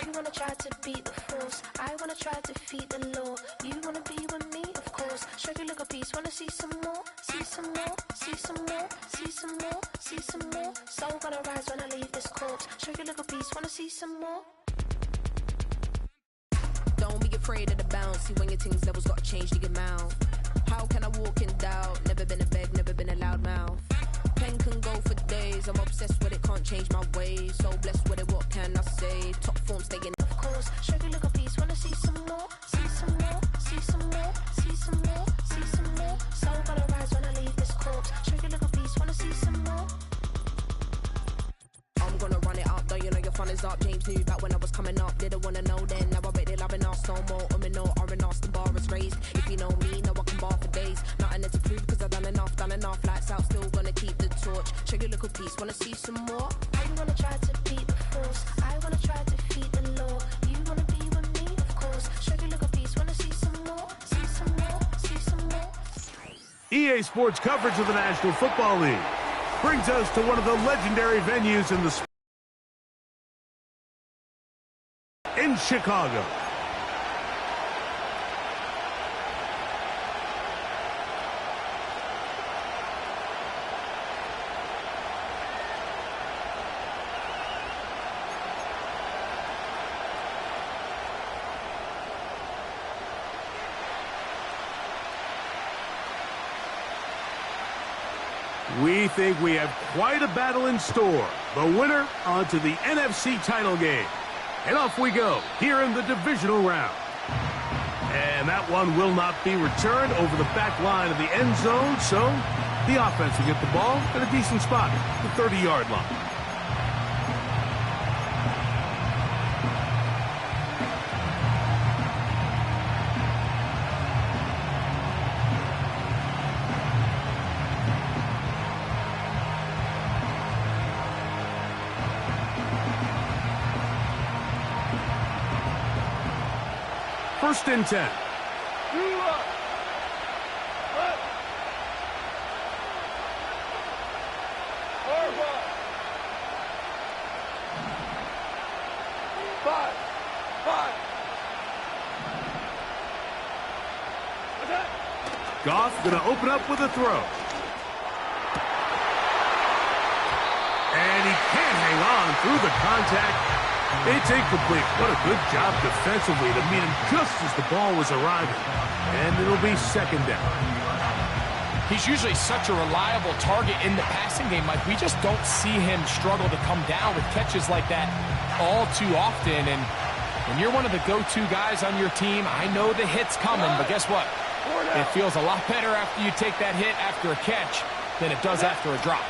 You wanna try to beat the force, I wanna try to defeat the law. You wanna be with me, of course. Show you look a piece, wanna see some more, see some more, see some more, see some more, see some more. Soul gonna rise when I leave this corpse. Show you look a piece, wanna see some more. Don't be afraid of the bounce. See when your things levels gotta change to your mouth. How can I walk in doubt? Never been a beg, never been a loud mouth. Pen can go for days. I'm obsessed with it, can't change my ways. So blessed with it, what can I say? Top form staying. Of course, show you look a piece, wanna see some more, see some more, see some more, see some more, see some more. Soul gonna rise when I leave this corpse. Show you look a piece, wanna see some more. I'm gonna run it up, though you know your fun is up. James knew back when I was coming up, didn't wanna know then. Now I bet they're loving us no more. No R&R's, the bar is raised. If you know me, now I can bar for days. Nothing there to prove, cause I've done enough. Lights out, still gonna keep the torch. Show you little piece, wanna see some more? I wanna try to beat the force, I wanna try to defeat the law. You wanna be with me, of course. Show you little piece, wanna see some more, see some more, see some more. EA Sports coverage of the National Football League brings us to one of the legendary venues in Chicago. We think we have quite a battle in store. The winner onto the NFC title game. And off we go here in the divisional round. And that one will not be returned over the back line of the end zone. So the offense will get the ball at a decent spot, the 30-yard line. First and 10. Goff going to open up with a throw. And he can't hang on through the contact. It's incomplete. What a good job defensively to meet him just as the ball was arriving. And it'll be second down. He's usually such a reliable target in the passing game, Mike. We just don't see him struggle to come down with catches like that all too often. And when you're one of the go-to guys on your team, I know the hit's coming, but guess what? It feels a lot better after you take that hit after a catch than it does after a drop.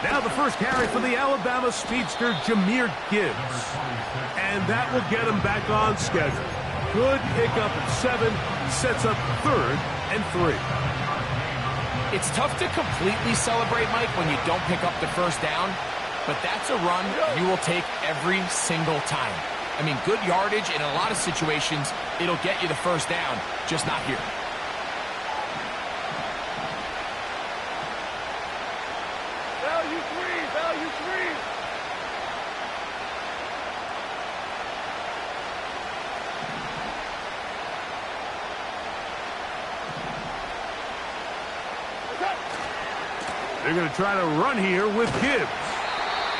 Now the first carry for the Alabama speedster, Jahmyr Gibbs. And that will get him back on schedule. Good pickup at 7, sets up 3rd and 3. It's tough to completely celebrate, Mike, when you don't pick up the first down, but that's a run you will take every single time. I mean, good yardage in a lot of situations, it'll get you the first down, just not here. They're going to try to run here with Gibbs.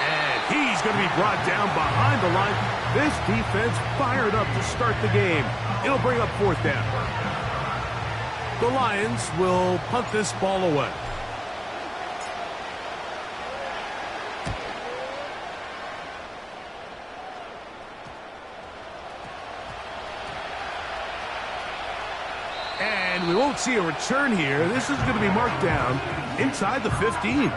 And he's going to be brought down behind the line. This defense fired up to start the game. It'll bring up 4th down. The Lions will punt this ball away. And we won't see a return here. This is going to be marked down inside the 15.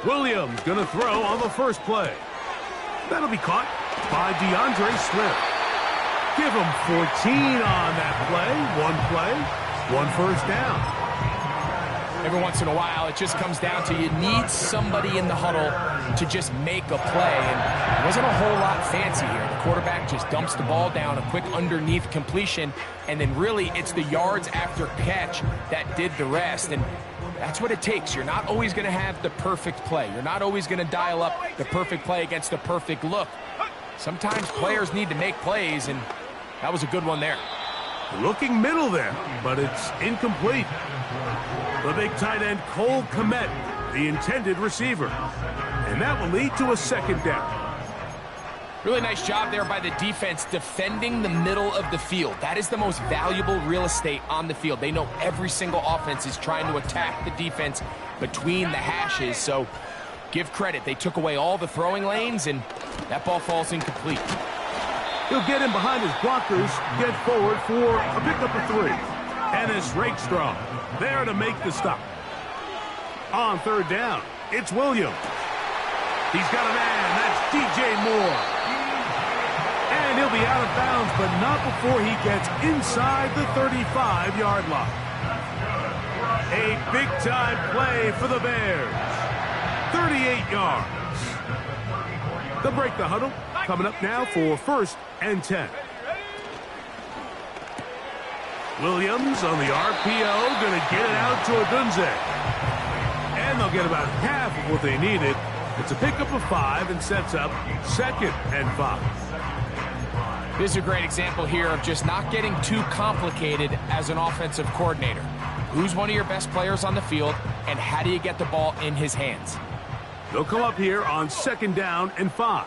Williams going to throw on the first play. That'll be caught by DeAndre Swift. Give him 14 on that play. One first down. Every once in a while, it just comes down to you need somebody in the huddle to just make a play. And it wasn't a whole lot fancy here. The quarterback just dumps the ball down, a quick underneath completion, and then really it's the yards after catch that did the rest. And that's what it takes. You're not always going to have the perfect play. You're not always going to dial up the perfect play against the perfect look. Sometimes players need to make plays, and that was a good one there. Looking middle there, but it's incomplete. The big tight end, Cole Kmet, the intended receiver. And that will lead to a second down. Really nice job there by the defense defending the middle of the field. That is the most valuable real estate on the field. They know every single offense is trying to attack the defense between the hashes, so give credit. They took away all the throwing lanes, and that ball falls incomplete. He'll get in behind his blockers, get forward for a pickup of 3. Ennis Rakestraw there to make the stop. On third down, it's Williams. He's got a man, that's DJ Moore. And he'll be out of bounds, but not before he gets inside the 35-yard line. A big-time play for the Bears. 38 yards. They'll break the huddle. Coming up now for 1st and 10. Williams on the RPO, going to get it out to Odunze. And they'll get about half of what they needed. It's a pickup of 5 and sets up 2nd and 5. This is a great example here of just not getting too complicated as an offensive coordinator. Who's one of your best players on the field, and how do you get the ball in his hands? They'll come up here on 2nd down and 5.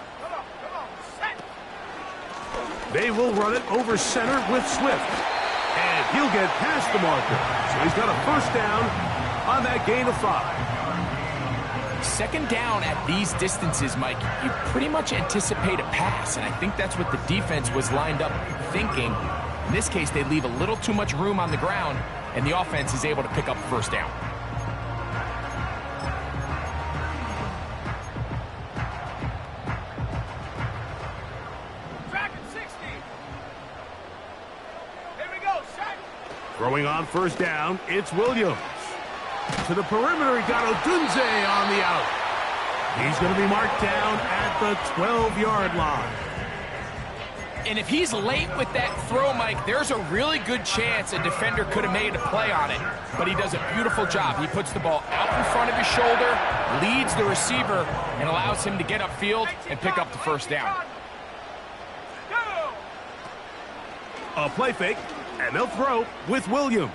They will run it over center with Swift. And he'll get past the marker. So he's got a 1st down on that gain of 5. 2nd down at these distances, Mike, you pretty much anticipate a pass. And I think that's what the defense was lined up thinking. In this case, they leave a little too much room on the ground, and the offense is able to pick up 1st down. Throwing on 1st down, it's Williams. To the perimeter, he got Odunze on the out. He's going to be marked down at the 12-yard line. And if he's late with that throw, Mike, there's a really good chance a defender could have made a play on it. But he does a beautiful job. He puts the ball out in front of his shoulder, leads the receiver, and allows him to get upfield and pick up the 1st down. A play fake, and they'll throw with Williams.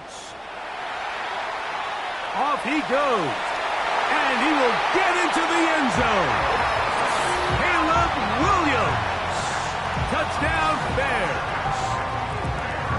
Off he goes, and he will get into the end zone. Caleb Williams. Touchdown, Bears.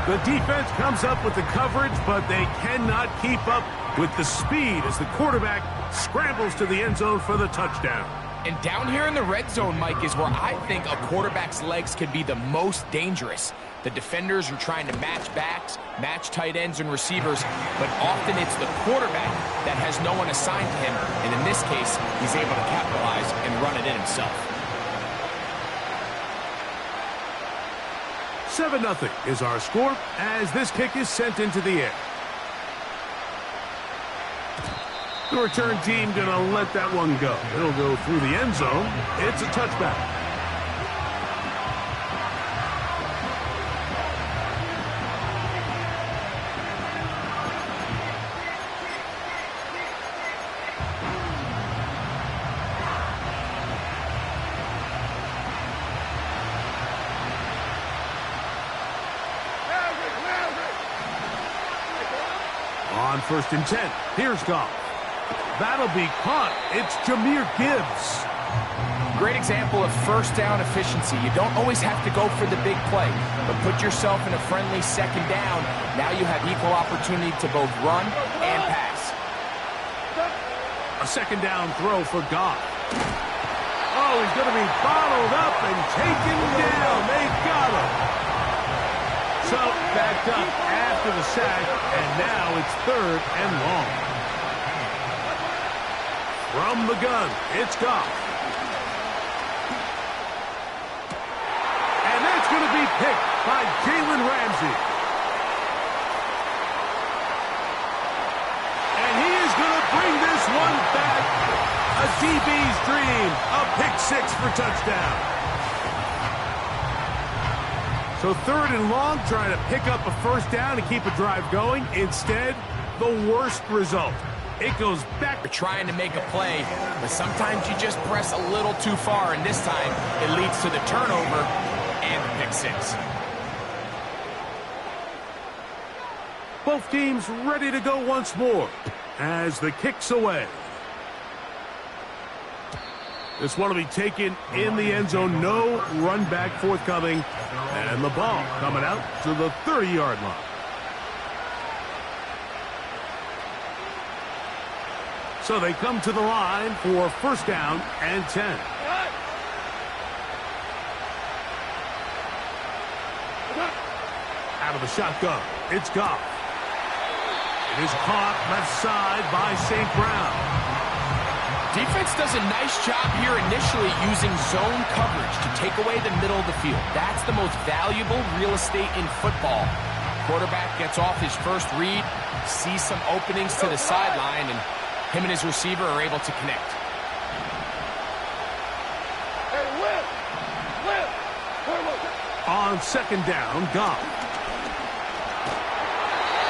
The defense comes up with the coverage, but they cannot keep up with the speed as the quarterback scrambles to the end zone for the touchdown. And down here in the red zone, Mike, is where I think a quarterback's legs can be the most dangerous. The defenders are trying to match backs, match tight ends and receivers, but often it's the quarterback that has no one assigned to him, and in this case, he's able to capitalize and run it in himself. 7-0 is our score as this kick is sent into the air. The return team going to let that one go. It'll go through the end zone. It's a touchback. On 1st and 10, here's Goff. That'll be caught. It's Jahmyr Gibbs. Great example of 1st down efficiency. You don't always have to go for the big play, but put yourself in a friendly 2nd down. Now you have equal opportunity to both run and pass. A 2nd down throw for Goff. Oh, he's going to be bottled up and taken down. They got him. So backed up after the sack, and now it's 3rd and long. From the gun, it's Goff. And that's going to be picked by Jalen Ramsey. And he is going to bring this one back. A DB's dream. A pick six for touchdown. So 3rd and long, trying to pick up a first down and keep a drive going. Instead, the worst result. It goes back. You're trying to make a play, but sometimes you just press a little too far, and this time it leads to the turnover and the pick six. Both teams ready to go once more as the kick's away. This one will be taken in the end zone. No run back forthcoming. And the ball coming out to the 30-yard line. So they come to the line for first down and 10. Out of the shotgun, it's Goff. It is caught left side by St. Brown. Defense does a nice job here initially using zone coverage to take away the middle of the field. That's the most valuable real estate in football. Quarterback gets off his first read, sees some openings to the sideline, and him and his receiver are able to connect. On second down, Goff.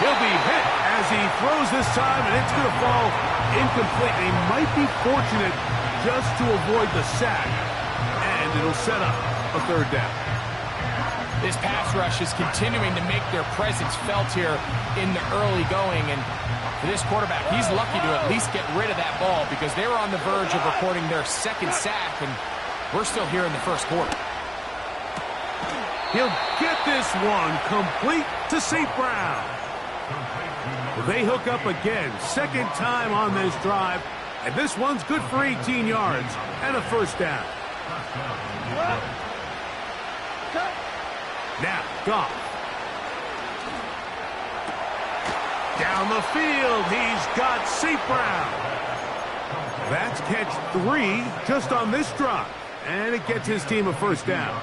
He'll be hit as he throws this time, and it's going to fall incomplete. They might be fortunate just to avoid the sack, and it'll set up a third down. This pass rush is continuing to make their presence felt here in the early going, and for this quarterback, he's lucky to at least get rid of that ball because they were on the verge of recording their second sack, and we're still here in the first quarter. He'll get this one complete to St. Brown. They hook up again, second time on this drive, and this one's good for 18 yards and a first down. Now, Goff. Down the field, he's got St. Brown. That's catch 3 just on this drive, and it gets his team a first down.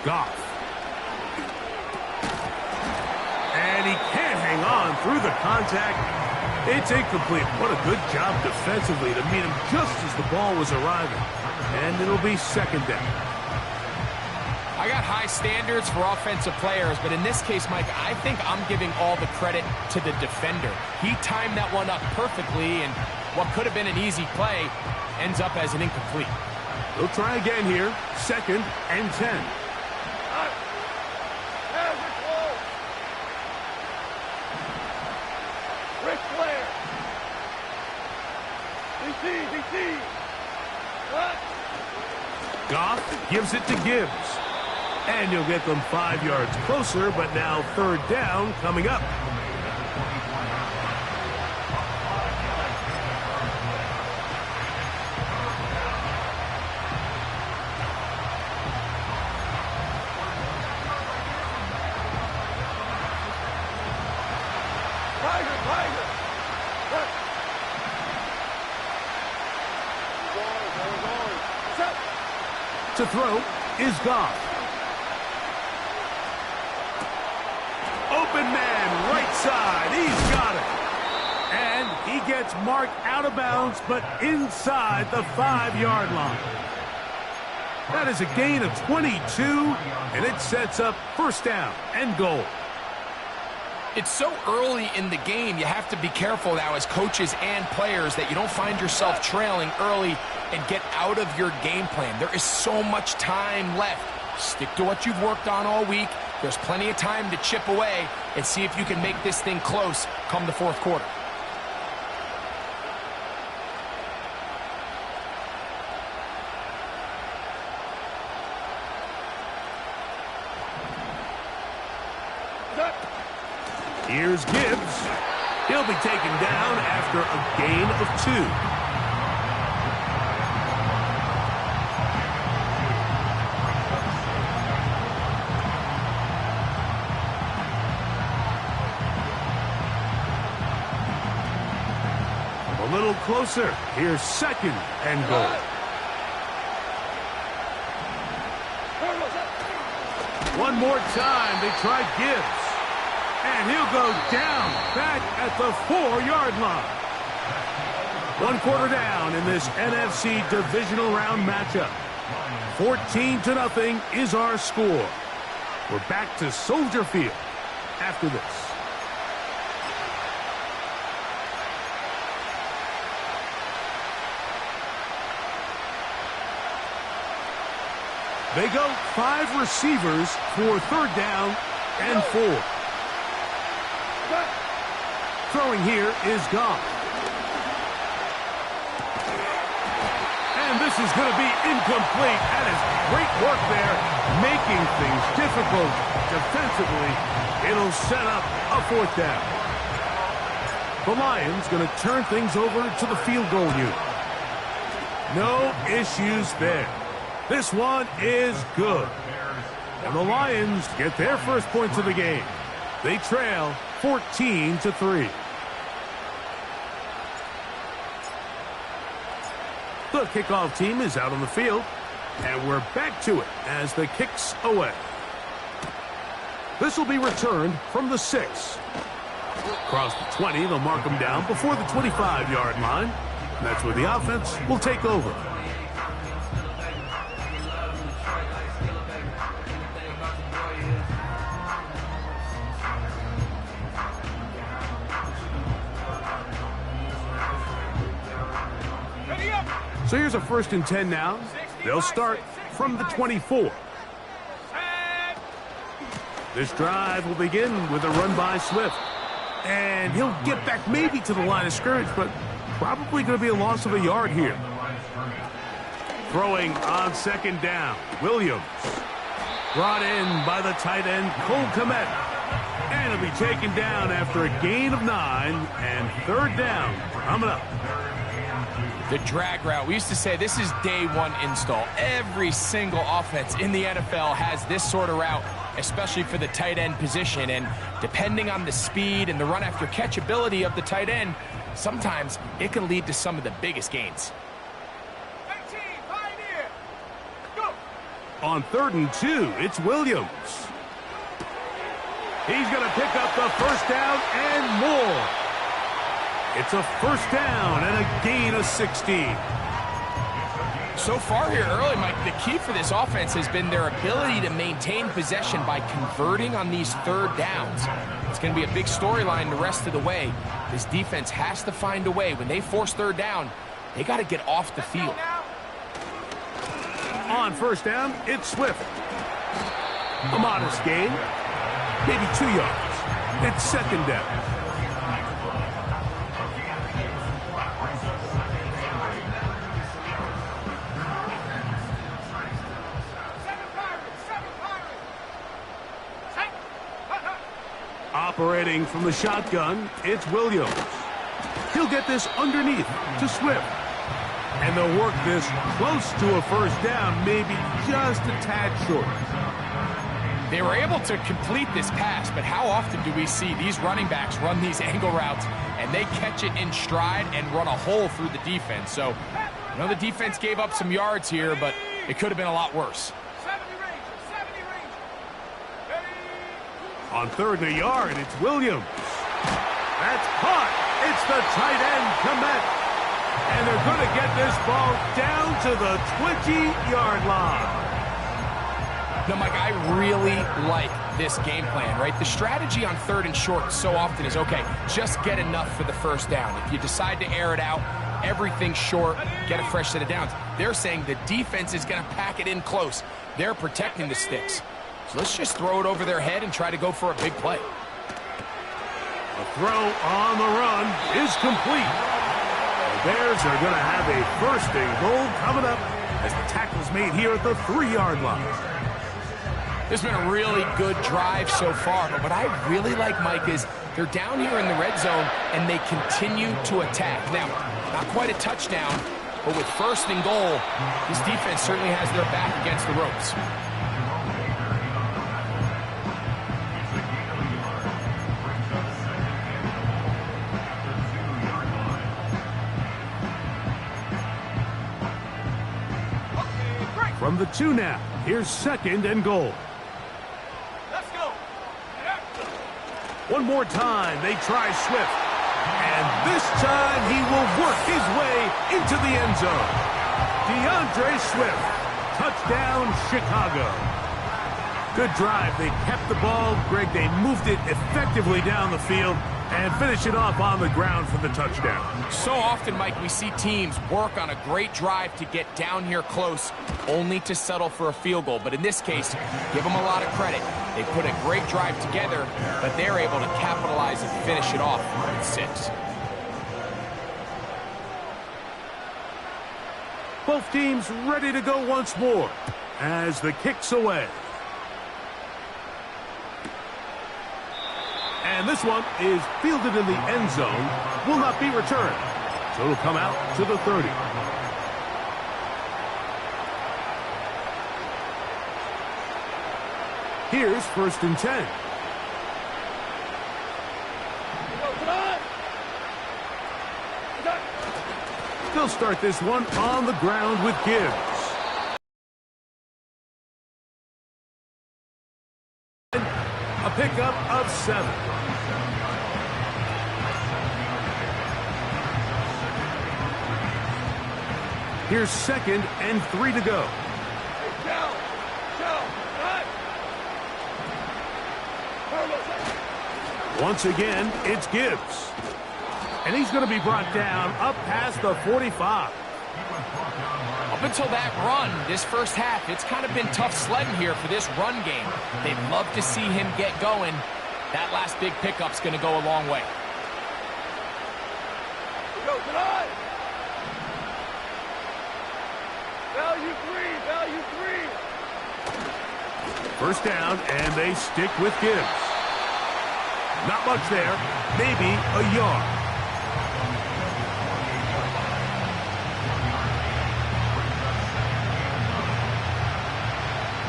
Goff. And he can't hang on through the contact. It's incomplete. What a good job defensively to meet him just as the ball was arriving. And it'll be second down. I got high standards for offensive players, but in this case, Mike, I think I'm giving all the credit to the defender. He timed that one up perfectly, and what could have been an easy play ends up as an incomplete. They'll try again here. Second and 10. Goff gives it to Gibbs. And you'll get them 5 yards closer, but now third down coming up. To throw is Goff. Open man, right side. He's got it. And he gets marked out of bounds, but inside the 5-yard line. That is a gain of 22, and it sets up first down and goal. It's so early in the game, you have to be careful now as coaches and players that you don't find yourself trailing early and get out of your game plan. There is so much time left. Stick to what you've worked on all week. There's plenty of time to chip away and see if you can make this thing close come the fourth quarter. Here's Gibbs. He'll be taken down after a gain of 2. A little closer. Here's second and goal. One more time, they try Gibbs. And he'll go down back at the 4-yard line. 1 quarter down in this NFC divisional round matchup. 14-0 is our score. We're back to Soldier Field after this. They go 5 receivers for 3rd down and 4. Throwing here is Goff. And this is going to be incomplete. That is great work there, making things difficult defensively. It'll set up a 4th down. The Lions going to turn things over to the field goal unit. No issues there. This one is good. And the Lions get their first points of the game. They trail 14-3. The kickoff team is out on the field, and we're back to it as the kick's away. This will be returned from the 6. Across the 20, they'll mark them down before the 25-yard line. That's where the offense will take over. So here's a 1st and 10 now. They'll start from the 24. This drive will begin with a run by Swift. And he'll get back maybe to the line of scrimmage, but probably going to be a loss of a yard here. Throwing on 2nd down, Williams. Brought in by the tight end, Cole Kmet. And he'll be taken down after a gain of 9 and 3rd down coming up. The drag route. We used to say this is day 1 install. Every single offense in the NFL has this sort of route, especially for the tight end position. And depending on the speed and the run after catch ability of the tight end, sometimes it can lead to some of the biggest gains. On 3rd and 2, it's Williams. He's going to pick up the 1st down and more. It's a 1st down and a gain of 16. So far here early, Mike, the key for this offense has been their ability to maintain possession by converting on these 3rd downs. It's going to be a big storyline the rest of the way. This defense has to find a way. When they force 3rd down, they got to get off the field. On 1st down, it's Swift. A modest gain, maybe 2 yards. It's 2nd down. Operating from the shotgun, it's Williams. He'll get this underneath to Swift. And they'll work this close to a 1st down, maybe just a tad short. They were able to complete this pass, but how often do we see these running backs run these angle routes and they catch it in stride and run a hole through the defense? So, I know the defense gave up some yards here, but it could have been a lot worse. On 3rd and a yard, it's Williams. That's caught. It's the tight end, Kmet. And they're going to get this ball down to the 20-yard line. Now, Mike, I really like this game plan, right? The strategy on 3rd and short so often is, okay, just get enough for the 1st down. If you decide to air it out, everything short, get a fresh set of downs. They're saying the defense is going to pack it in close. They're protecting the sticks. So let's just throw it over their head and try to go for a big play. The throw on the run is complete. The Bears are going to have a 1st and goal coming up as the tackle's made here at the 3-yard line. This has been a really good drive so far, but what I really like, Mike, is they're down here in the red zone and they continue to attack. Now, not quite a touchdown, but with 1st and goal, this defense certainly has their back against the ropes. From the 2 now, here's 2nd and goal. One more time, they try Swift. And this time, he will work his way into the end zone. DeAndre Swift, touchdown, Chicago. Good drive. They kept the ball. Greg, they moved it effectively down the field and finish it off on the ground for the touchdown. So often, Mike, we see teams work on a great drive to get down here close, only to settle for a field goal. But in this case, give them a lot of credit. They put a great drive together, but they're able to capitalize and finish it off with 6. Both teams ready to go once more as the kick's away. And this one is fielded in the end zone, will not be returned. So it'll come out to the 30. Here's 1st and 10. They'll start this one on the ground with Gibbs. A pickup of 7. Here's 2nd and 3 to go. Once again, it's Gibbs. And he's going to be brought down up past the 45. Up until that run, this first half, it's kind of been tough sledding here for this run game. They'd love to see him get going. That last big pickup's going to go a long way. Go tonight. Value 3. First down, and they stick with Gibbs. Not much there, maybe a yard.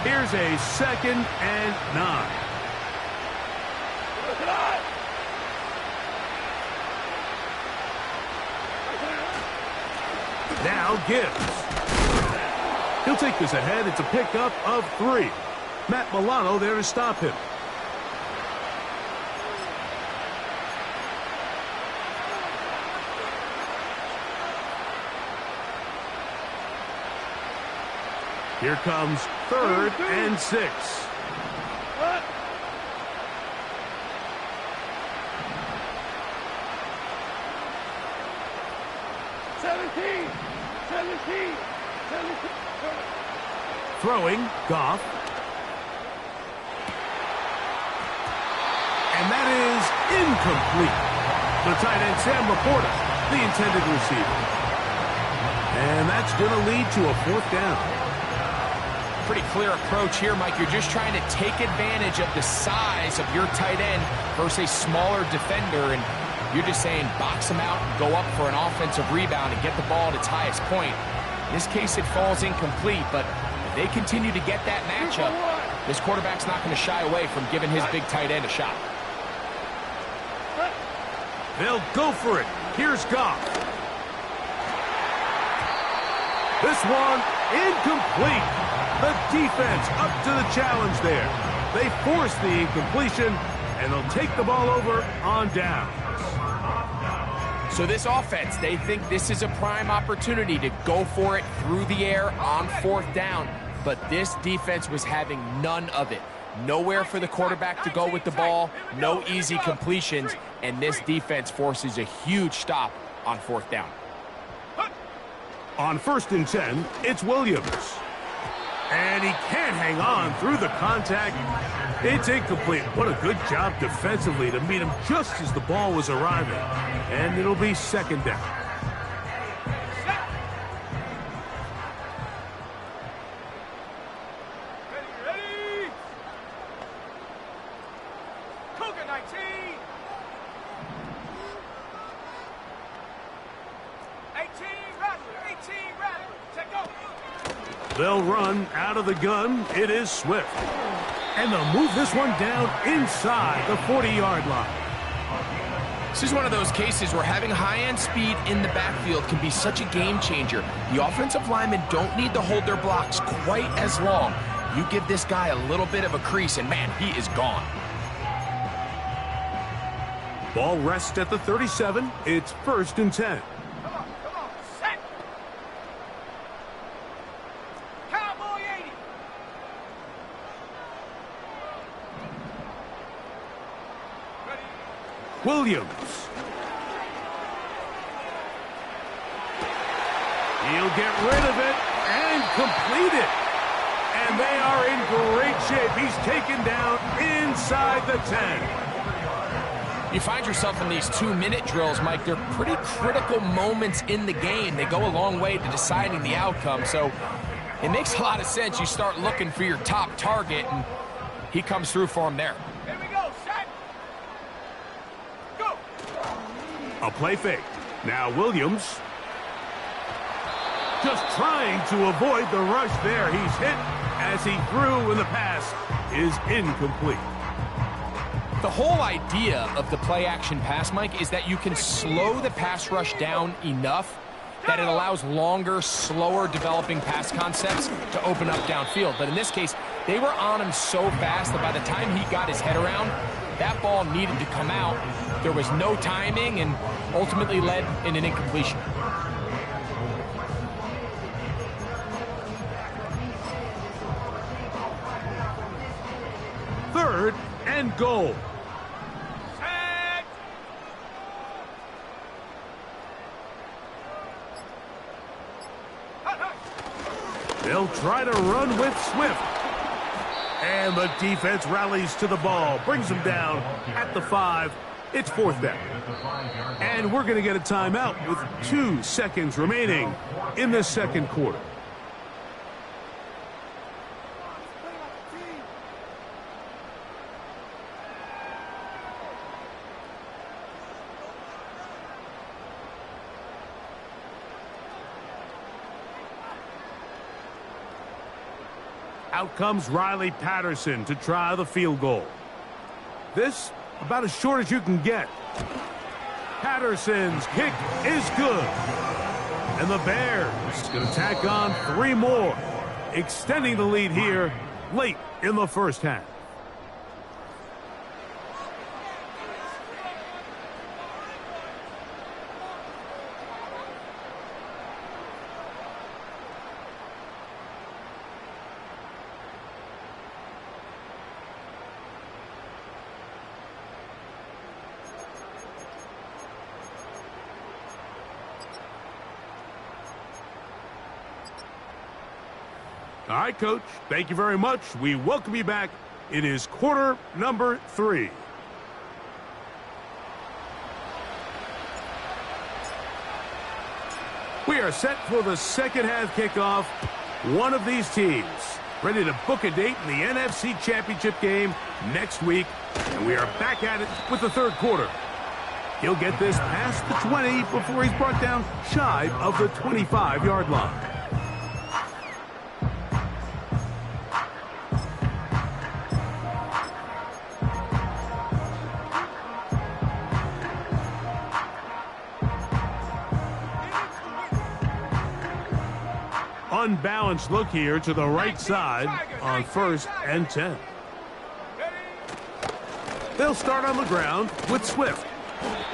Here's a 2nd and 9. Now Gibbs. He'll take this ahead. It's a pickup of 3. Matt Milano there to stop him. Here comes 3rd and 6. What? 17. Throwing, Goff. And that is incomplete. The tight end, Sam Laporta, the intended receiver. And that's going to lead to a 4th down. Pretty clear approach here, Mike. You're just trying to take advantage of the size of your tight end versus a smaller defender, and you're just saying box him out and go up for an offensive rebound and get the ball at its highest point. In this case, it falls incomplete, but if they continue to get that matchup, this quarterback's not going to shy away from giving his big tight end a shot. They'll go for it. Here's Goff. This one incomplete. The defense up to the challenge there. They force the incompletion, and they'll take the ball over on downs. So this offense, they think this is a prime opportunity to go for it through the air on 4th down. But this defense was having none of it. Nowhere for the quarterback to go with the ball, no easy completions, and this defense forces a huge stop on 4th down. On 1st and 10, it's Williams. And he can't hang on through the contact. It's incomplete. What a good job defensively to meet him just as the ball was arriving. And it'll be 2nd down. Ready? Cougar 19. 18 Rattler. Check go. They'll run out of the gun. It is Swift. And they'll move this one down inside the 40-yard line. This is one of those cases where having high-end speed in the backfield can be such a game changer. The offensive linemen don't need to hold their blocks quite as long. You give this guy a little bit of a crease, and man, he is gone. Ball rests at the 37. It's 1st and 10. Come on, set. Cowboy 80. Ready. Williams. He'll get rid of it and complete it. And they are in great shape. He's taken down inside the 10. You find yourself in these 2-minute drills, Mike. They're pretty critical moments in the game. They go a long way to deciding the outcome. So it makes a lot of sense. You start looking for your top target, and he comes through for him there. Here we go, set. Go. A play fake. Now Williams. Just trying to avoid the rush there. He's hit as he threw, and the pass is incomplete. The whole idea of the play-action pass, Mike, is that you can slow the pass rush down enough that it allows longer, slower developing pass concepts to open up downfield. But in this case, they were on him so fast that by the time he got his head around, that ball needed to come out. There was no timing and ultimately led in an incompletion. Third and goal. Set. They'll try to run with Swift. And the defense rallies to the ball, brings them down at the 5. It's 4th down. And we're going to get a timeout with 2 seconds remaining in the second quarter. Out comes Riley Patterson to try the field goal. This about as short as you can get. Patterson's kick is good. And the Bears going to tack on 3 more, extending the lead here late in the first half. All right, Coach, thank you very much. We welcome you back. It is quarter number 3. We are set for the second half kickoff. One of these teams ready to book a date in the NFC Championship game next week. And we are back at it with the third quarter. He'll get this past the 20 before he's brought down shy of the 25-yard line. Unbalanced look here to the right side on 1st and 10. They'll start on the ground with Swift.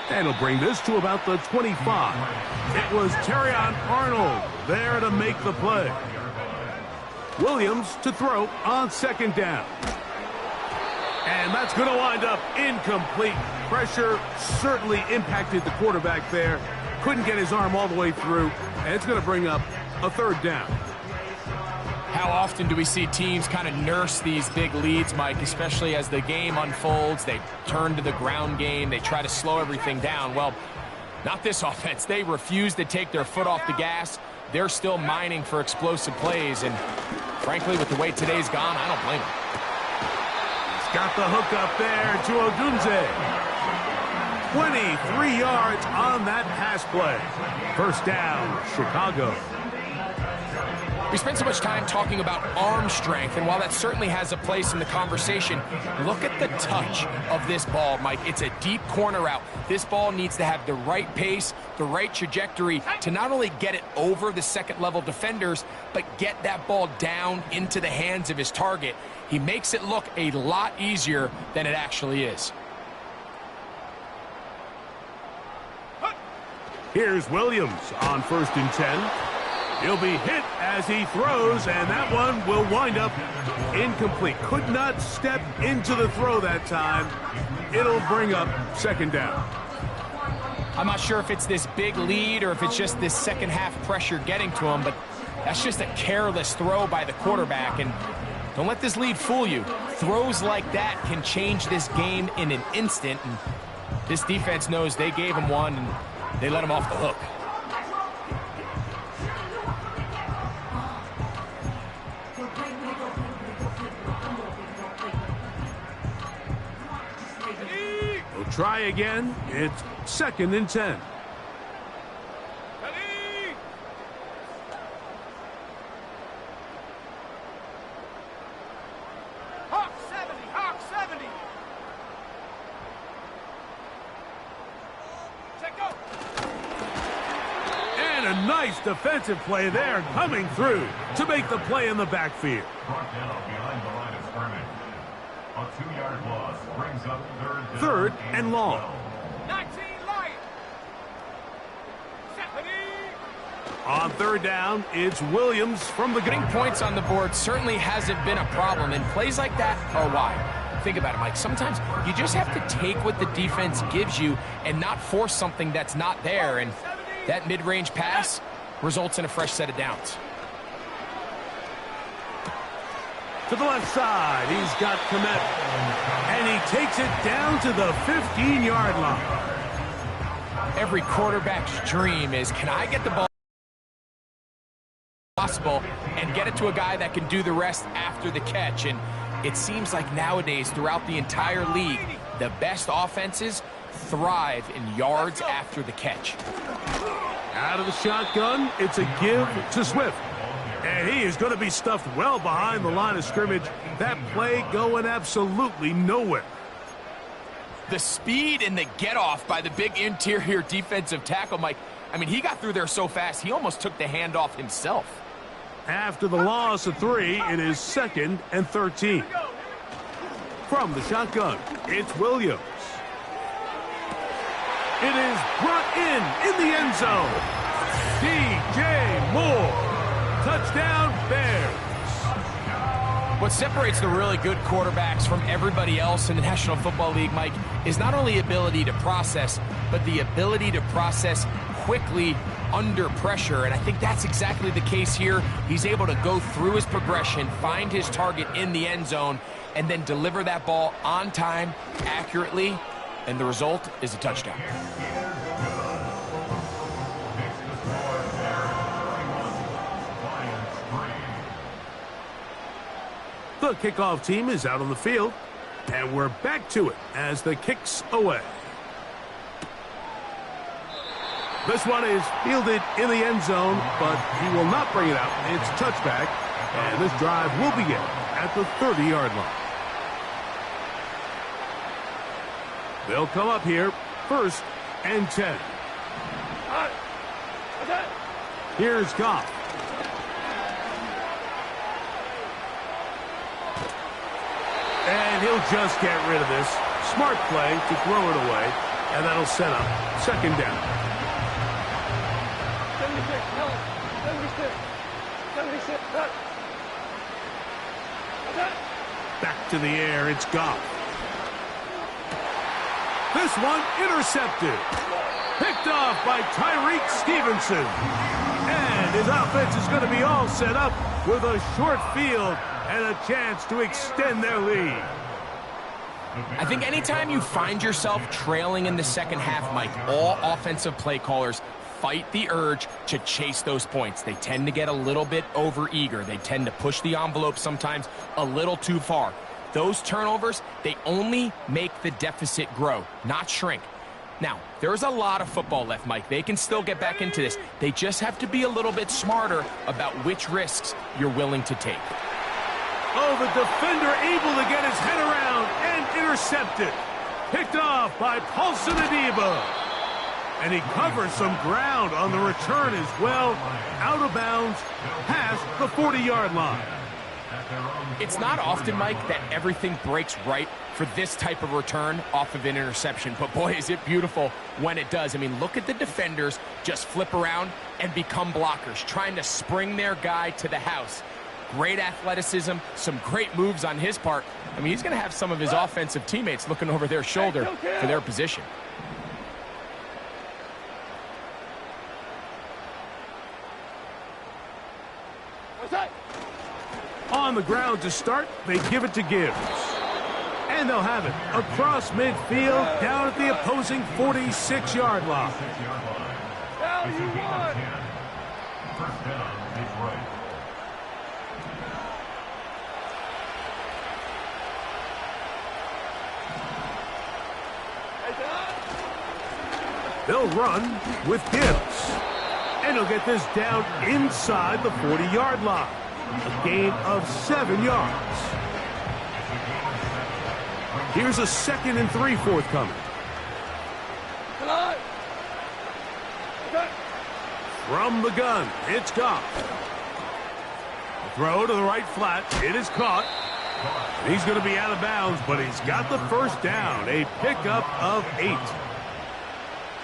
And he'll bring this to about the 25. It was Terrion Arnold there to make the play. Williams to throw on 2nd down. And that's going to wind up incomplete. Pressure certainly impacted the quarterback there. Couldn't get his arm all the way through. And it's going to bring up a 3rd down. How often do we see teams kind of nurse these big leads, Mike, especially as the game unfolds? They turn to the ground game. They try to slow everything down. Well, not this offense. They refuse to take their foot off the gas. They're still mining for explosive plays. And frankly, with the way today's gone, I don't blame them. He's got the hook up there to Odunze. 23 yards on that pass play. 1st down, Chicago. We spend so much time talking about arm strength, and while that certainly has a place in the conversation, look at the touch of this ball, Mike. It's a deep corner route. This ball needs to have the right pace, the right trajectory to not only get it over the second-level defenders, but get that ball down into the hands of his target. He makes it look a lot easier than it actually is. Here's Williams on 1st and 10. He'll be hit as he throws, and that one will wind up incomplete. Could not step into the throw that time. It'll bring up 2nd down. I'm not sure if it's this big lead or if it's just this second half pressure getting to him, but that's just a careless throw by the quarterback. And don't let this lead fool you. Throws like that can change this game in an instant. And this defense knows they gave him one, and they let him off the hook. We'll try again. It's 2nd and 10. Hawk 70, Hawk 70. Check go. And a nice defensive play there coming through to make the play in the backfield. Brought down behind the line of scrimmage. A 2-yard loss brings up 3rd and long. 19 Lions. Stephanie. On 3rd down, it's Williams from the Getting points on the board certainly hasn't been a problem, and plays like that are why. Think about it, Mike. Sometimes you just have to take what the defense gives you and not force something that's not there, and that mid-range pass results in a fresh set of downs. to the left side. He's got Komet. And he takes it down to the 15-yard line. Every quarterback's dream is, can I get the ball possible and get it to a guy that can do the rest after the catch? And it seems like nowadays throughout the entire league, the best offenses thrive in yards after the catch. Out of the shotgun, it's a give to Swift. And he is going to be stuffed well behind the line of scrimmage. That play going absolutely nowhere. The speed and the get-off by the big interior defensive tackle, Mike. I mean, he got through there so fast, he almost took the handoff himself. After the loss of 3, it is 2nd and 13. From the shotgun, it's Williams. It is brought in the end zone. DJ Moore. Touchdown, Bears. What separates the really good quarterbacks from everybody else in the National Football League, Mike, is not only ability to process, but the ability to process quickly under pressure. And I think that's exactly the case here. He's able to go through his progression, find his target in the end zone, and then deliver that ball on time, accurately, and the result is a touchdown. The kickoff team is out on the field, and we're back to it as the kick's away. This one is fielded in the end zone, but he will not bring it out. It's touchback, and this drive will begin at the 30-yard line. They'll come up here, 1st and 10. Here's Goff. And he'll just get rid of this. Smart play to throw it away, and that'll set up 2nd down. 76. Back to the air, it's Goff. This one intercepted. Picked off by Tyreek Stevenson. And his offense is going to be all set up with a short field and a chance to extend their lead. I think anytime you find yourself trailing in the second half, Mike, all offensive play callers fight the urge to chase those points. They tend to get a little bit overeager. They tend to push the envelope sometimes a little too far. Those turnovers, they only make the deficit grow, not shrink. Now, there's a lot of football left, Mike. They can still get back into this. They just have to be a little bit smarter about which risks you're willing to take. Oh, the defender able to get his head around and intercept it. Picked off by Paulson Adebo. And he covers some ground on the return as well. Out of bounds, past the 40-yard line. It's not often, Mike, that everything breaks right for this type of return off of an interception. But, boy, is it beautiful when it does. I mean, look at the defenders just flip around and become blockers, trying to spring their guy to the house. Great athleticism, some great moves on his part. I mean, he's going to have some of his offensive teammates looking over their shoulder for their position. On the ground to start, they give it to Gibbs. And they'll have it across midfield, down at the opposing 46-yard line. First down, Detroit. They'll run with Gibbs. And he'll get this down inside the 40-yard line. A gain of 7 yards. Here's a 2nd and 3 forthcoming. From the gun, it's Goff. Throw to the right flat. It is caught. He's going to be out of bounds, but he's got the first down. A pickup of 8.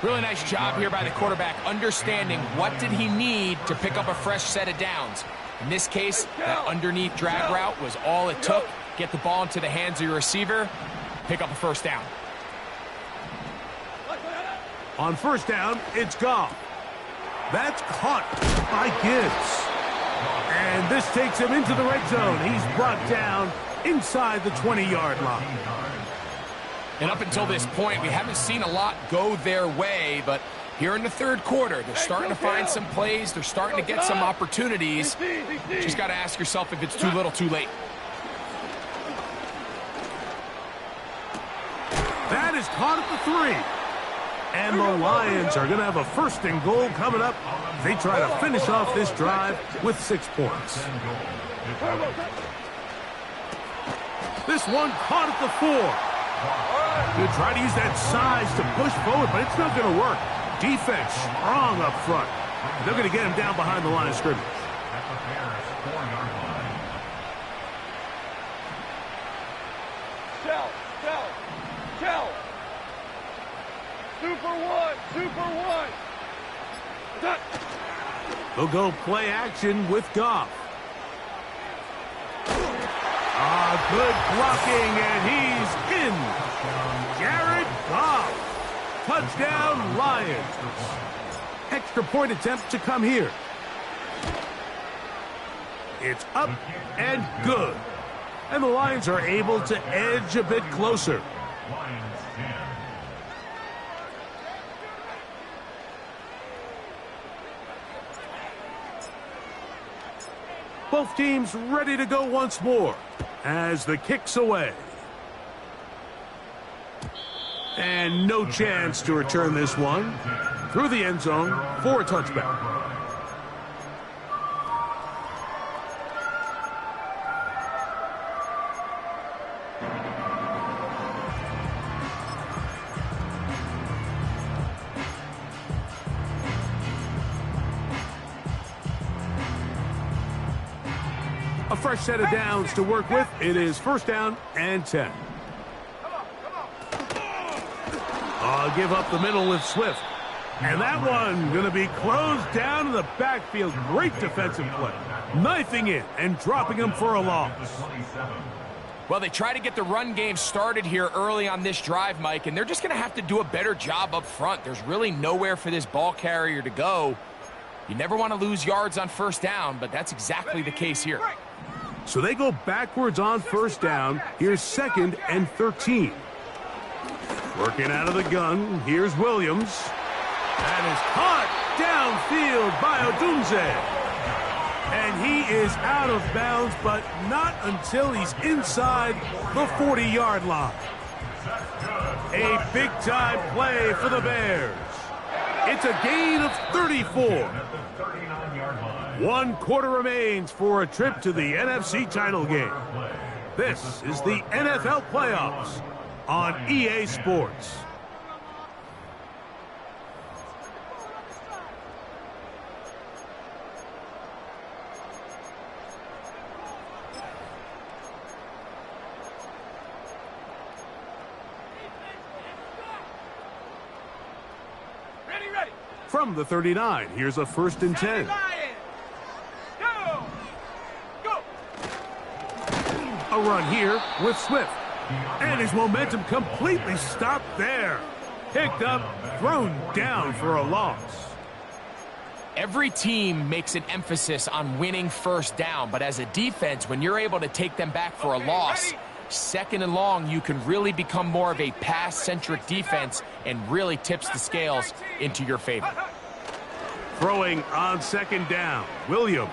Really nice job here by the quarterback, understanding what did he need to pick up a fresh set of downs. In this case, that underneath drag route was all it took. Get the ball into the hands of your receiver, pick up a first down. On first down, it's Goff. That's caught by Gibbs. And this takes him into the red zone. He's brought down inside the 20-yard line. And up until this point, we haven't seen a lot go their way, but here in the third quarter, they're starting to find some plays. They're starting to get some opportunities. Just got to ask yourself if it's too little, too late. That is caught at the 3. And the Lions are going to have a 1st and goal coming up. They try to finish off this drive with 6 points. This one caught at the 4. They'll try to use that size to push forward, but it's not going to work. Defense strong up front. They're going to get him down behind the line of scrimmage. At the Bears' 4-yard line. Shell. Super one. They'll go play action with Goff. Good blocking, and he's in. Jared Goff. Touchdown, Lions. Extra point attempt to come here. It's up and good. And the Lions are able to edge a bit closer. Lions 10. Both teams ready to go once more as the kick's away. And no chance to return this one through the end zone for a touchback. A fresh set of downs to work with. It is 1st down and 10. Give up the middle with Swift. And that one going to be closed down in the backfield. Great defensive play. Knifing it and dropping him for a loss. Well, they try to get the run game started here early on this drive, Mike, and they're just going to have to do a better job up front. There's really nowhere for this ball carrier to go. You never want to lose yards on 1st down, but that's exactly the case here. So they go backwards on 1st down. Here's 2nd and 13. Working out of the gun. Here's Williams. That is caught downfield by Odunze. And he is out of bounds, but not until he's inside the 40-yard line. A big-time play for the Bears. It's a gain of 34. 1 quarter remains for a trip to the NFC title game. This is the NFL playoffs on EA Sports. From the 39, here's a 1st and 10. A run here with Swift. And his momentum completely stopped there. Picked up, thrown down for a loss. Every team makes an emphasis on winning first down, but as a defense, when you're able to take them back for a loss, 2nd and long, you can really become more of a pass-centric defense and really tips the scales into your favor. Throwing on 2nd down, Williams.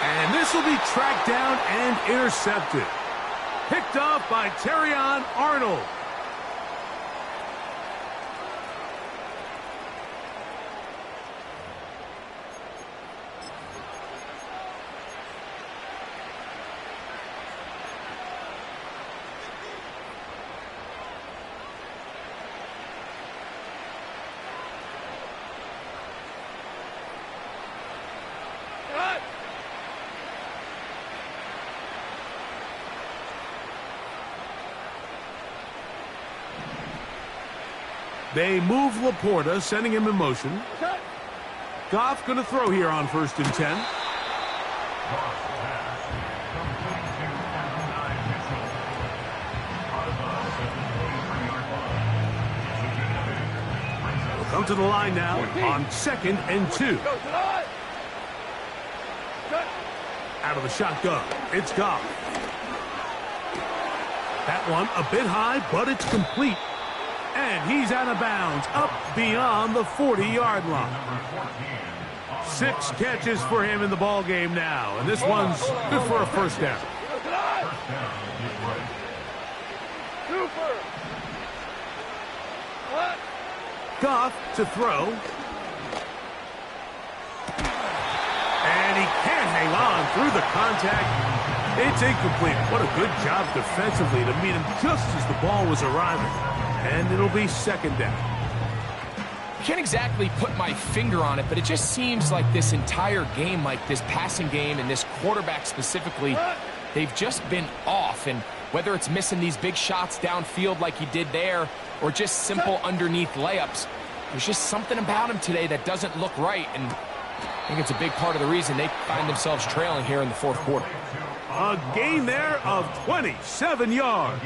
And this will be tracked down and intercepted. Picked off by Terrion Arnold. They move Laporta, sending him in motion. Goff going to throw here on 1st and 10. He'll come to the line now on 2nd and 2. Out of the shotgun, it's Goff. That one a bit high, but it's complete. And he's out of bounds, up beyond the 40-yard line. 6 catches for him in the ball game now, and this one's good for a 1st down. Goff to throw. And he can't hang on through the contact. It's incomplete. What a good job defensively to meet him just as the ball was arriving. And it'll be 2nd down. I can't exactly put my finger on it, but it just seems like this entire game, like this passing game and this quarterback specifically, they've just been off. And whether it's missing these big shots downfield like he did there or just simple underneath layups, there's just something about him today that doesn't look right. And I think it's a big part of the reason they find themselves trailing here in the 4th quarter. A gain there of 27 yards.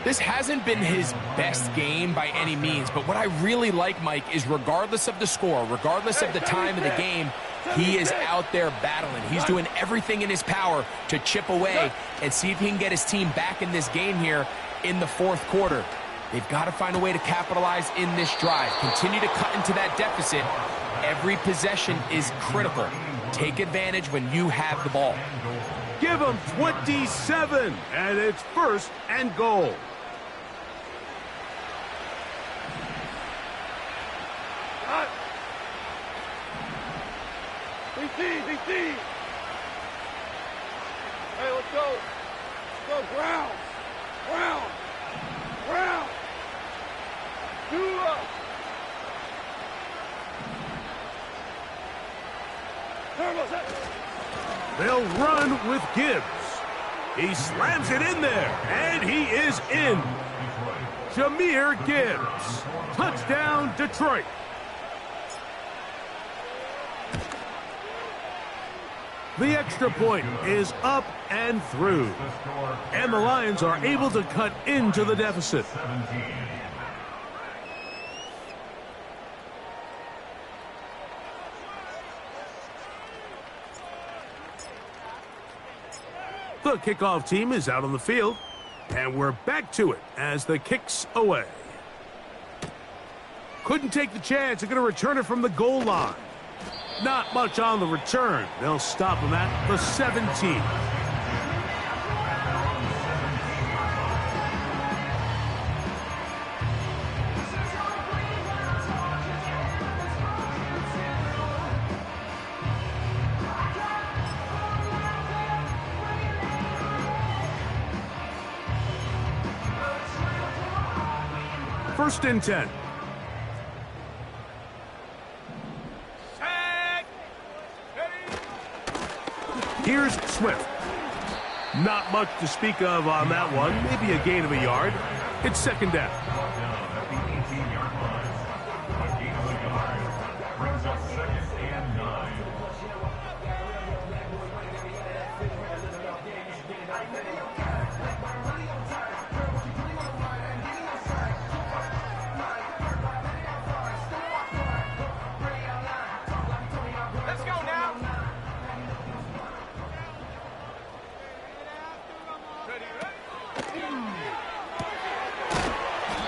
This hasn't been his best game by any means, but what I really like, Mike, is regardless of the score, regardless of the time of the game, he is out there battling. He's doing everything in his power to chip away and see if he can get his team back in this game here in the 4th quarter. They've got to find a way to capitalize in this drive. Continue to cut into that deficit. Every possession is critical. Take advantage when you have the ball. Give him 27, and it's 1st and goal. VT! Hey, let's go. Let's go, ground. Do up. They'll run with Gibbs. He slams it in there, and he is in. Jahmyr Gibbs. Touchdown, Detroit. The extra point is up and through. And the Lions are able to cut into the deficit. The kickoff team is out on the field, and we're back to it as the kick's away. Couldn't take the chance. They're going to return it from the goal line. Not much on the return. They'll stop him at the 17. First and 10. Here's Swift. Not much to speak of on that one. Maybe a gain of a yard. It's 2nd down.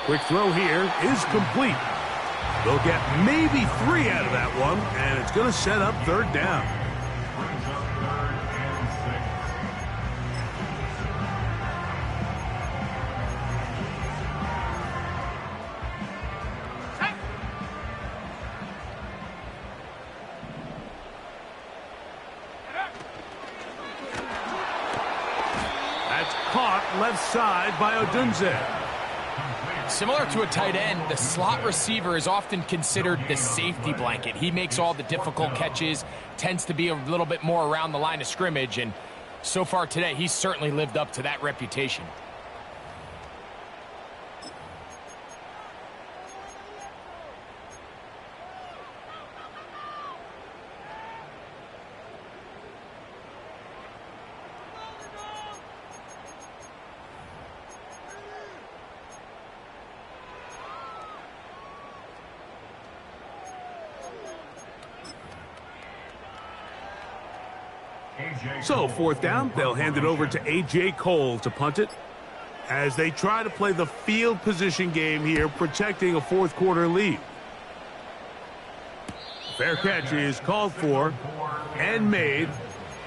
Quick throw here is complete. They'll get maybe 3 out of that one, and it's going to set up third down. Brings up 3rd and 6. That's caught left side by Odunze. Similar to a tight end, the slot receiver is often considered the safety blanket. He makes all the difficult catches, tends to be a little bit more around the line of scrimmage, and so far today, he's certainly lived up to that reputation. So, fourth down, they'll hand it over to A.J. Cole to punt it as they try to play the field position game here, protecting a fourth quarter lead. Fair catch is called for and made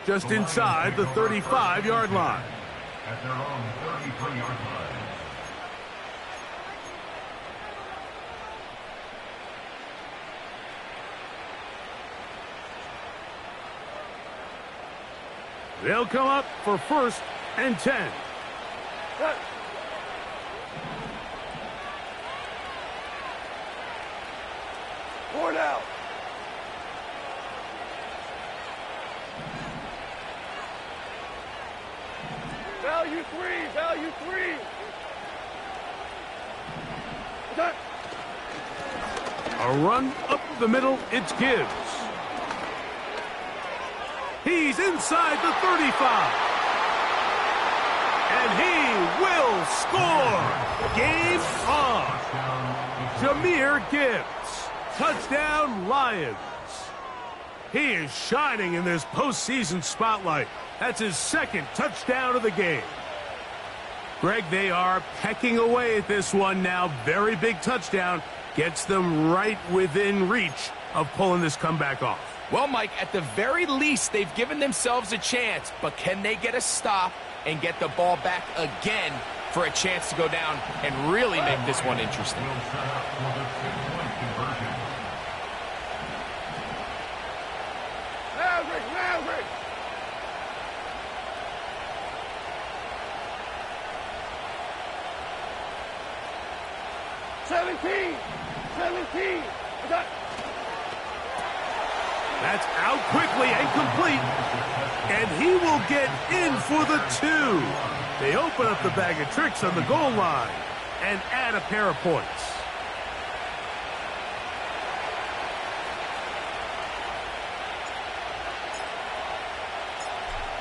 just inside the 35-yard line. At their own 33-yard line. They'll come up for 1st and 10. Cut. Four out. Value 3, value 3. Cut. A run up the middle, it's Gibbs. He's inside the 35. And he will score. Game on. Jahmyr Gibbs. Touchdown, Lions. He is shining in this postseason spotlight. That's his 2nd touchdown of the game. Greg, they are pecking away at this one now. Very big touchdown. Gets them right within reach of pulling this comeback off. Well, Mike, at the very least, they've given themselves a chance, but can they get a stop and get the ball back again for a chance to go down and really make this one interesting? Will set up for the 2-point conversion. Maverick, Maverick. Seventeen. I got. That's out quickly and complete. And he will get in for the 2. They open up the bag of tricks on the goal line and add a pair of points.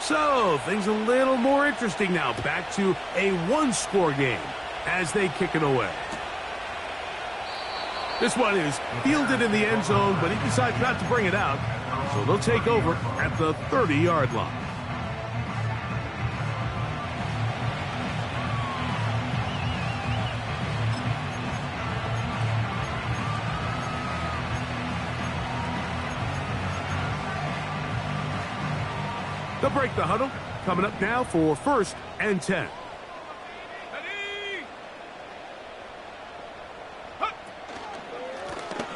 So, things a little more interesting now. Back to a one-score game as they kick it away. This one is fielded in the end zone, but he decides not to bring it out. So they'll take over at the 30-yard line. They'll break the huddle. Coming up now for 1st and 10.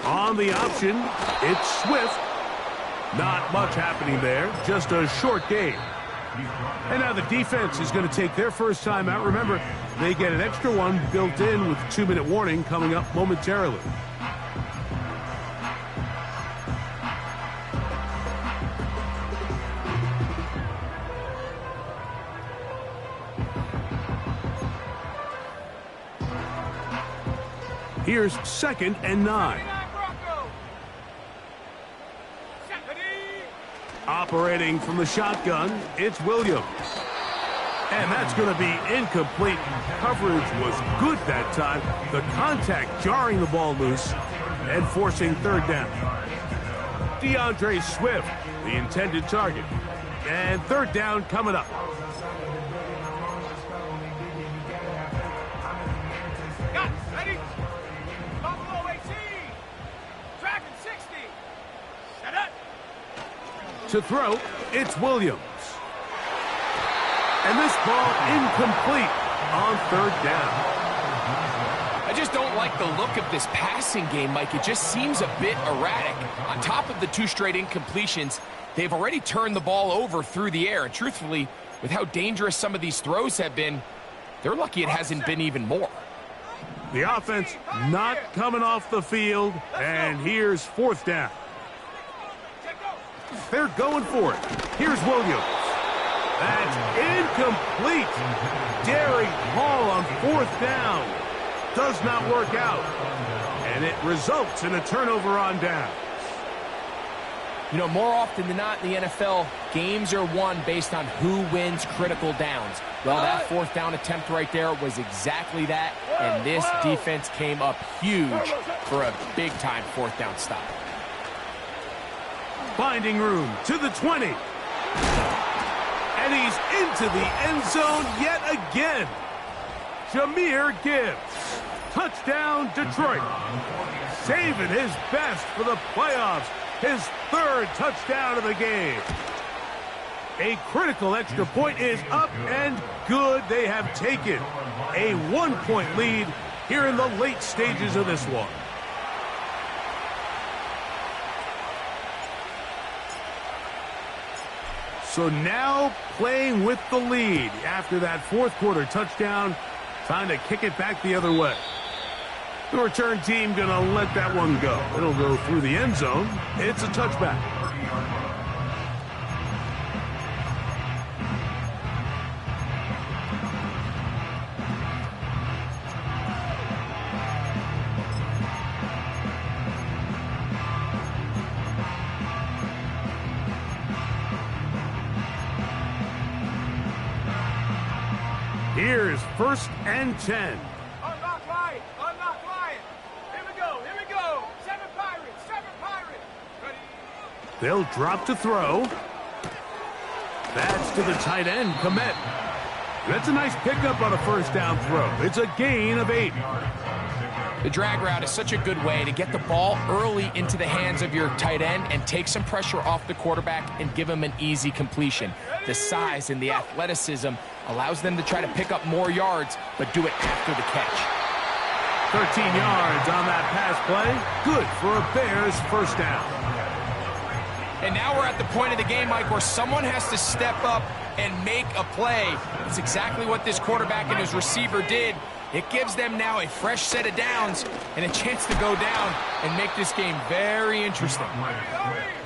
On the option, it's Swift. Not much happening there, just a short game. And now the defense is going to take their first time out. Remember, they get an extra one built in with 2-minute warning coming up momentarily. Here's 2nd and 9. Operating from the shotgun, it's Williams. And that's going to be incomplete. Coverage was good that time. The contact jarring the ball loose and forcing 3rd down. DeAndre Swift, the intended target. And 3rd down coming up. Ready? To throw, it's Williams. And this ball incomplete on third down. I just don't like the look of this passing game, Mike. It just seems a bit erratic. On top of the 2 straight incompletions, they've already turned the ball over through the air. And truthfully, with how dangerous some of these throws have been, they're lucky it hasn't been even more. The offense not coming off the field, and here's fourth down. They're going for it. Here's Williams. That's incomplete. Daring Hall on fourth down. Does not work out. And it results in a turnover on downs. You know, more often than not in the NFL, games are won based on who wins critical downs. Well, that fourth down attempt right there was exactly that, and this defense came up huge for a big-time fourth down stop. Finding room to the 20. And he's into the end zone yet again. Jahmyr Gibbs. Touchdown, Detroit. Saving his best for the playoffs. His third touchdown of the game. A critical extra point is up and good. They have taken a 1-point lead here in the late stages of this one. So now playing with the lead after that fourth quarter touchdown, trying to kick it back the other way. The return team going to let that one go. It'll go through the end zone. It's a touchback. Here's 1st and 10. Unlock line. Unlock line. Here we go. Here we go. 7 Pirates. 7 Pirates. Ready? They'll drop to throw. That's to the tight end, Komet. That's a nice pickup on a first down throw. It's a gain of 8. The drag route is such a good way to get the ball early into the hands of your tight end and take some pressure off the quarterback and give him an easy completion. The size and the athleticism allows them to try to pick up more yards, but do it after the catch. 13 yards on that pass play. Good for a Bears first down. And now we're at the point of the game, Mike, where someone has to step up and make a play. It's exactly what this quarterback and his receiver did. It gives them now a fresh set of downs and a chance to go down and make this game very interesting.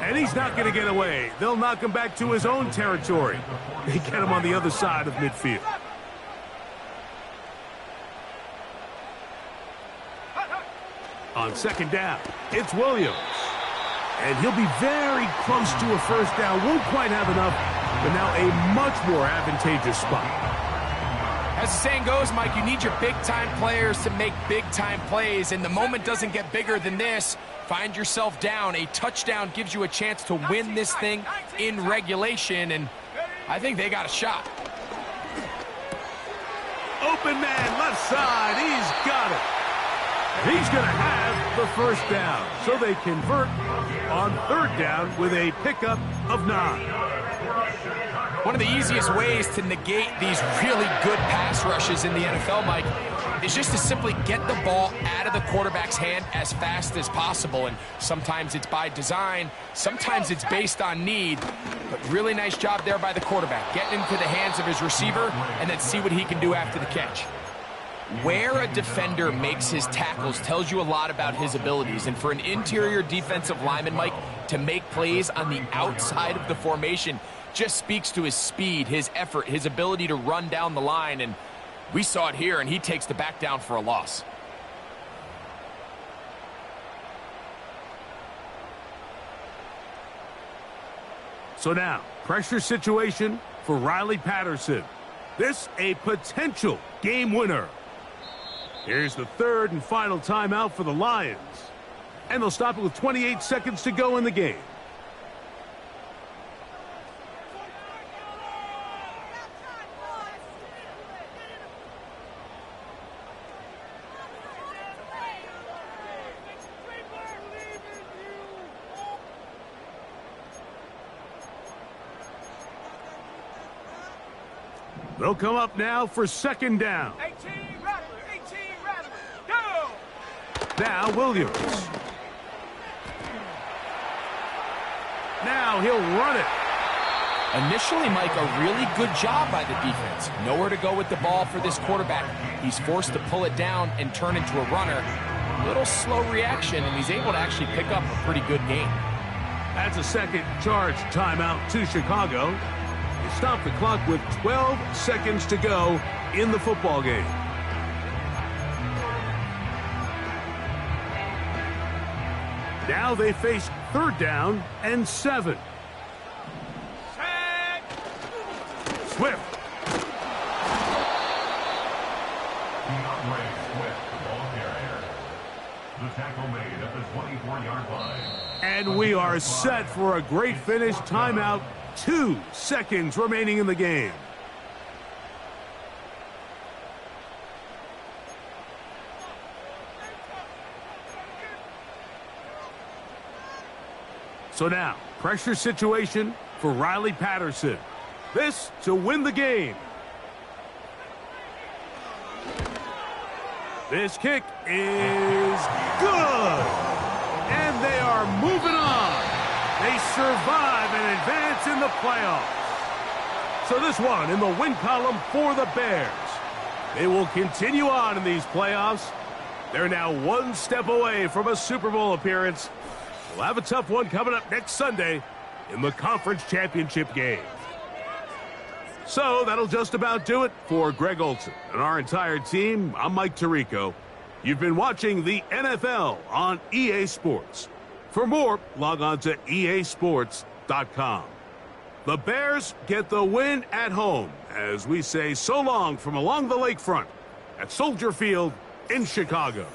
And he's not going to get away. They'll knock him back to his own territory. They get him on the other side of midfield. On second down, it's Williams. And he'll be very close to a first down. Won't quite have enough, but now a much more advantageous spot. As the saying goes, Mike, you need your big-time players to make big-time plays, and the moment doesn't get bigger than this. Find yourself down. A touchdown gives you a chance to win this thing in regulation, and I think they got a shot. Open man, left side. He's got it. He's going to have the first down, so they convert on third down with a pickup of 9. One of the easiest ways to negate these really good pass rushes in the NFL, Mike, is just to simply get the ball out of the quarterback's hand as fast as possible. And sometimes it's by design, sometimes it's based on need. But really nice job there by the quarterback, getting into the hands of his receiver and then see what he can do after the catch. Where a defender makes his tackles tells you a lot about his abilities. And for an interior defensive lineman, Mike, to make plays on the outside of the formation just speaks to his speed, his effort, his ability to run down the line. And we saw it here, and he takes the back down for a loss. So now, pressure situation for Riley Patterson. This a potential game winner. Here's the third and final timeout for the Lions. And they'll stop it with 28 seconds to go in the game. They'll come up now for second down. 18 Rattler, 18 Rattler, go! Now Williams. Now he'll run it. Initially, Mike, a really good job by the defense. Nowhere to go with the ball for this quarterback. He's forced to pull it down and turn into a runner. Little slow reaction, and he's able to actually pick up a pretty good gain. That's a second charge timeout to Chicago. They stop the clock with 12 seconds to go in the football game. Now they face third down and 7. Swift. The tackle made at the 24-yard line. And we are set for a great finish. Timeout. 2 seconds remaining in the game. So now, pressure situation for Riley Patterson. This to win the game. This kick is good. And they are moving on. They survive and advance in the playoffs. So this one in the win column for the Bears. They will continue on in these playoffs. They're now one step away from a Super Bowl appearance. We'll have a tough one coming up next Sunday in the conference championship game. So that'll just about do it for Greg Olson and our entire team. I'm Mike Tirico. You've been watching the NFL on EA Sports. For more, log on to easports.com. The Bears get the win at home as we say so long from along the lakefront at Soldier Field in Chicago.